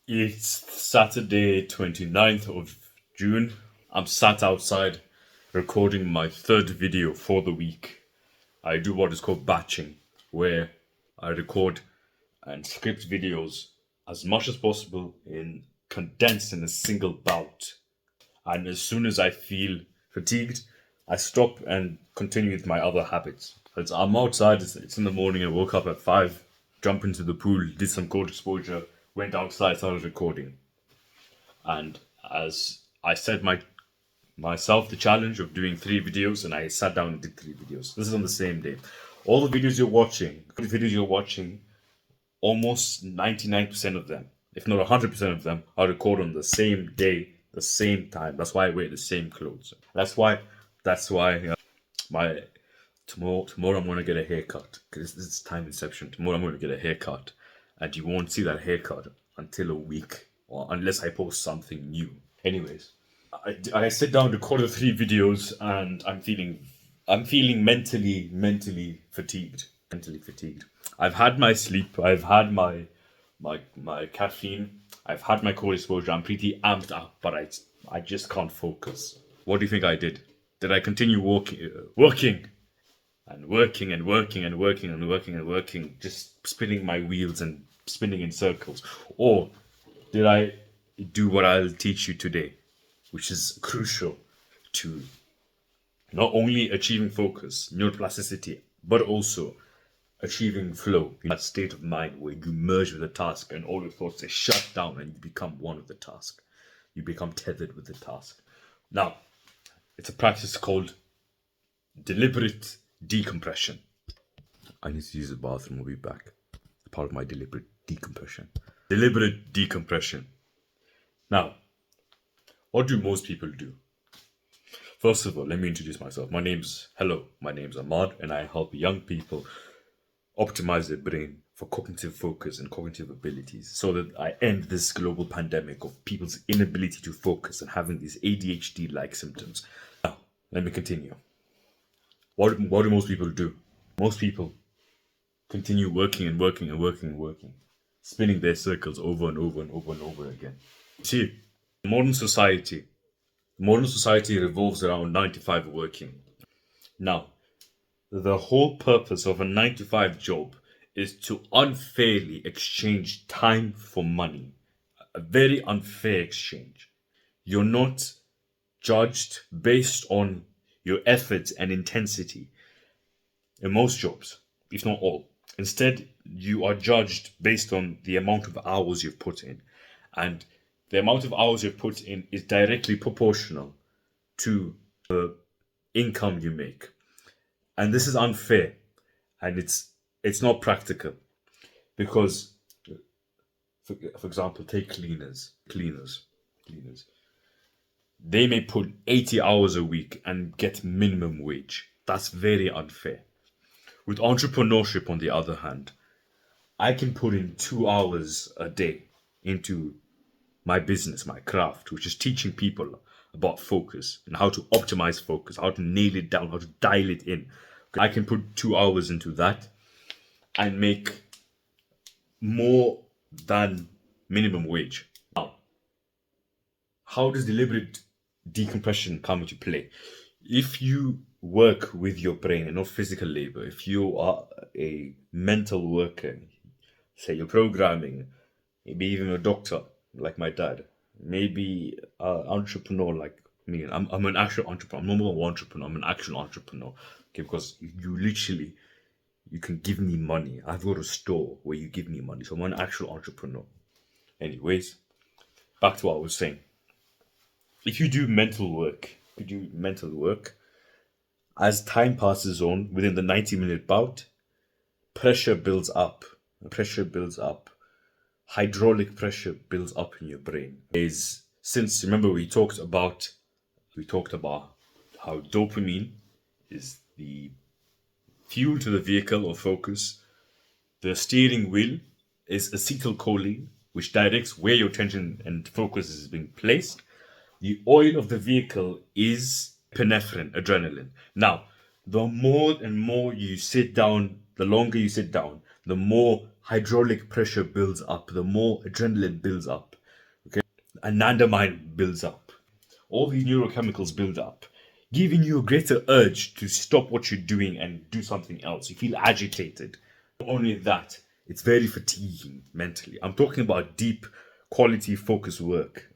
It's Saturday, 29th of June. I'm sat outside recording my third video for the week. I do what is called batching, where I record and script videos as much as possible in condensed in a single bout. And as soon as I feel fatigued, I stop and continue with my other habits. I'm outside, it's in the morning, I woke up at 5, jumped into the pool, did some cold exposure, went outside, started recording. And as I set myself the challenge of doing 3 videos, and I sat down and did 3 videos. This is on the same day. All the videos you're watching, almost 99% of them, if not 100% of them, are recorded on the same day, the same time. That's why I wear the same clothes. That's why my tomorrow I'm gonna get a haircut because this is time inception. Tomorrow I'm gonna get a haircut, and you won't see that haircut until a week, or unless I post something new. Anyways, I sit down, record the 3 videos, and I'm feeling mentally fatigued. Mentally fatigued. I've had my sleep. I've had my caffeine. I've had my cold exposure. I'm pretty amped up, but I just can't focus. What do you think I did? Did I continue working and working and working and working and working and working, just spinning my wheels and spinning in circles, or did I do what I'll teach you today, which is crucial to not only achieving focus, neuroplasticity, but also achieving flow, that state of mind where you merge with the task and all your thoughts are shut down and you become one with the task. You become tethered with the task. Now, it's a practice called deliberate decompression. I need to use the bathroom, we'll be back. It's part of my deliberate decompression. Deliberate decompression. Now, what do most people do? First of all, let me introduce myself. My name's Ahmad, and I help young people optimize their brain for cognitive focus and cognitive abilities so that I end this global pandemic of people's inability to focus and having these ADHD like symptoms. Now, let me continue. What do most people do? Most people continue working and working and working and working, spinning their circles over and over and over and over again. See, modern society, modern society revolves around 9 to 5 working. Now, the whole purpose of a 9 to 5 job is to unfairly exchange time for money. A very unfair exchange. You're not judged based on your efforts and intensity in most jobs, if not all. Instead, you are judged based on the amount of hours you've put in. And the amount of hours you've put in is directly proportional to the income you make. And this is unfair, and it's not practical because, for example, take cleaners. They may put 80 hours a week and get minimum wage. That's very unfair. With entrepreneurship, on the other hand, I can put in 2 hours a day into my business, my craft, which is teaching people about focus and how to optimize focus, how to nail it down, how to dial it in. I can put 2 hours into that and make more than minimum wage. Now, how does deliberate decompression come into play? If you work with your brain and not physical labor, if you are a mental worker, say you're programming, maybe even a doctor like my dad, maybe an entrepreneur like me. I'm an actual entrepreneur. I'm not an entrepreneur. I'm an actual entrepreneur. Okay, because you can give me money. I've got a store where you give me money, so I'm an actual entrepreneur. Anyways, back to what I was saying. If you do mental work, as time passes on within the 90-minute bout, pressure builds up. Pressure builds up. Hydraulic pressure builds up in your brain. Is since remember we talked about how dopamine is the fuel to the vehicle or focus. The steering wheel is acetylcholine, which directs where your attention and focus is being placed. The oil of the vehicle is epinephrine, adrenaline. Now, the more and more you sit down, the longer you sit down, the more hydraulic pressure builds up, the more adrenaline builds up, okay, anandamide builds up. All these neurochemicals build up, giving you a greater urge to stop what you're doing and do something else. You feel agitated. Not only that, it's very fatiguing mentally. I'm talking about deep quality focus work.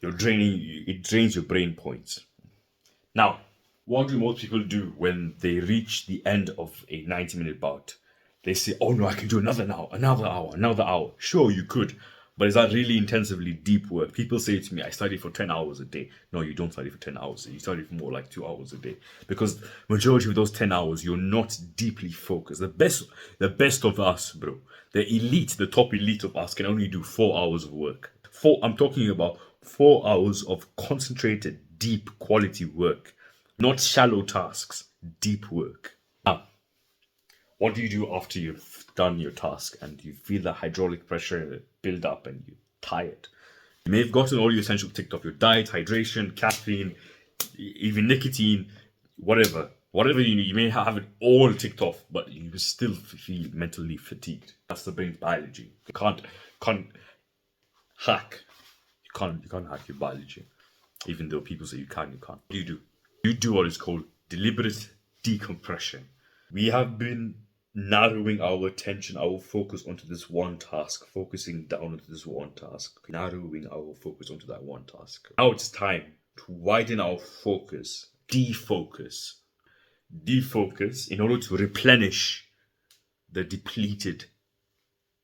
You're draining, it drains your brain points. Now, what do most people do when they reach the end of a 90-minute bout? They say, oh no, I can do another hour. Sure, you could, but is that really intensively deep work? People say to me, I study for 10 hours a day. No, you don't study for 10 hours. You study for more like 2 hours a day. Because majority of those 10 hours, you're not deeply focused. The best of us, bro, the top elite of us can only do 4 hours of work. I'm talking about 4 hours of concentrated, deep quality work. Not shallow tasks, deep work. Now, what do you do after you've done your task and you feel the hydraulic pressure build up and you're tired? You may have gotten all your essentials ticked off: your diet, hydration, caffeine, even nicotine, whatever you need. You may have it all ticked off, but you still feel mentally fatigued. That's the brain's biology. You can't hack. You can't hack your biology. Even though people say you can't. What do you do? You do what is called deliberate decompression. We have been narrowing our attention, our focus onto this one task, focusing down onto this one task, narrowing our focus onto that one task. Now it's time to widen our focus, defocus in order to replenish the depleted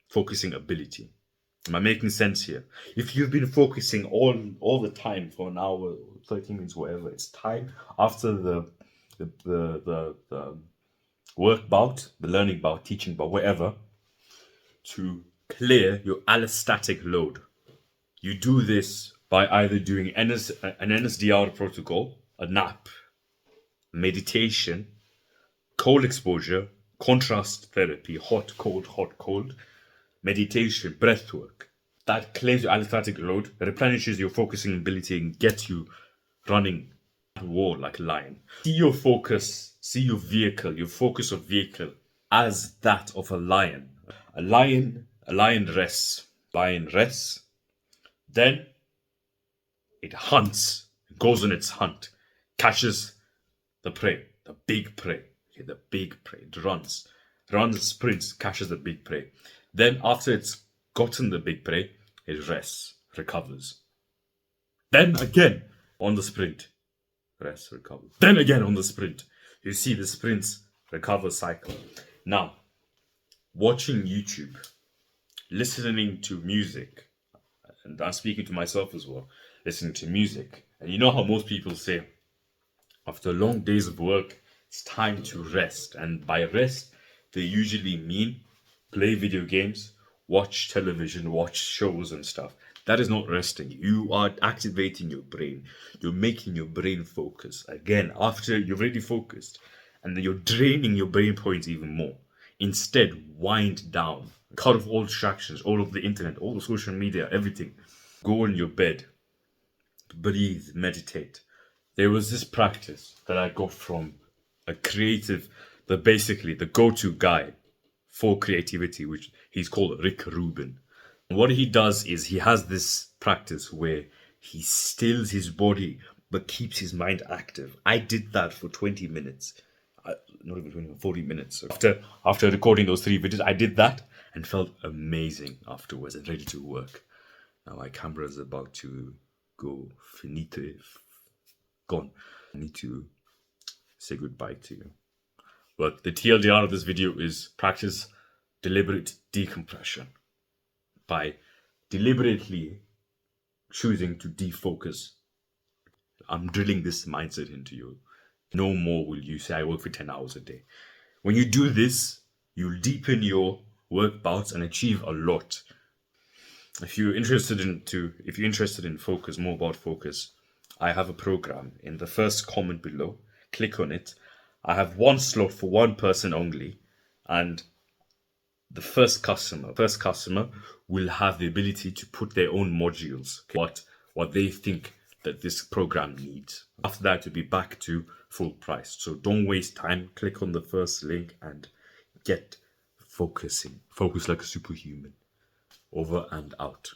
focusing ability. Am I making sense here? If you've been focusing all the time for an hour, 30 minutes, whatever, it's time after the work bout, the learning bout, teaching bout, whatever, to clear your allostatic load. You do this by either doing an NSDR protocol, a nap, meditation, cold exposure, contrast therapy, hot, cold, meditation, breath work. That clears your allostatic load, replenishes your focusing ability, and gets you running at war like a lion. See your focus of vehicle as that of a lion. A lion rests. Lion rests. Then it hunts, goes on its hunt, catches the prey, the big prey. Okay, the big prey. It runs, sprints, catches the big prey. Then after it's gotten the big prey, it rests, recovers. Then again on the sprint, rests, recovers. Then again on the sprint. You see the sprints, recover cycle. Now, watching YouTube, listening to music, and I'm speaking to myself as well, listening to music. And you know how most people say, after long days of work, it's time to rest. And by rest, they usually mean play video games, watch television, watch shows and stuff. That is not resting. You are activating your brain. You're making your brain focus. Again, after you've already focused, and then you're draining your brain points even more. Instead, wind down. Cut off all distractions, all of the internet, all the social media, everything. Go in your bed. Breathe, meditate. There was this practice that I got from a creative, the go-to guy for creativity, which he's called Rick Rubin. And what he does is he has this practice where he stills his body but keeps his mind active. I did that for 20 minutes. Not even 20, 40 minutes. After recording those 3 videos, I did that and felt amazing afterwards and ready to work. Now my camera is about to go gone. I need to say goodbye to you. But the TLDR of this video is practice deliberate decompression. By deliberately choosing to defocus, I'm drilling this mindset into you. No more will you say, I work for 10 hours a day. When you do this, you'll deepen your work bouts and achieve a lot. If you're interested in focus, more about focus, I have a program. In the first comment below, click on it. I have one slot for one person only, and the first customer will have the ability to put their own modules, what they think that this program needs. After that, you'll be back to full price. So don't waste time. Click on the first link and get focusing. Focus like a superhuman. Over and out.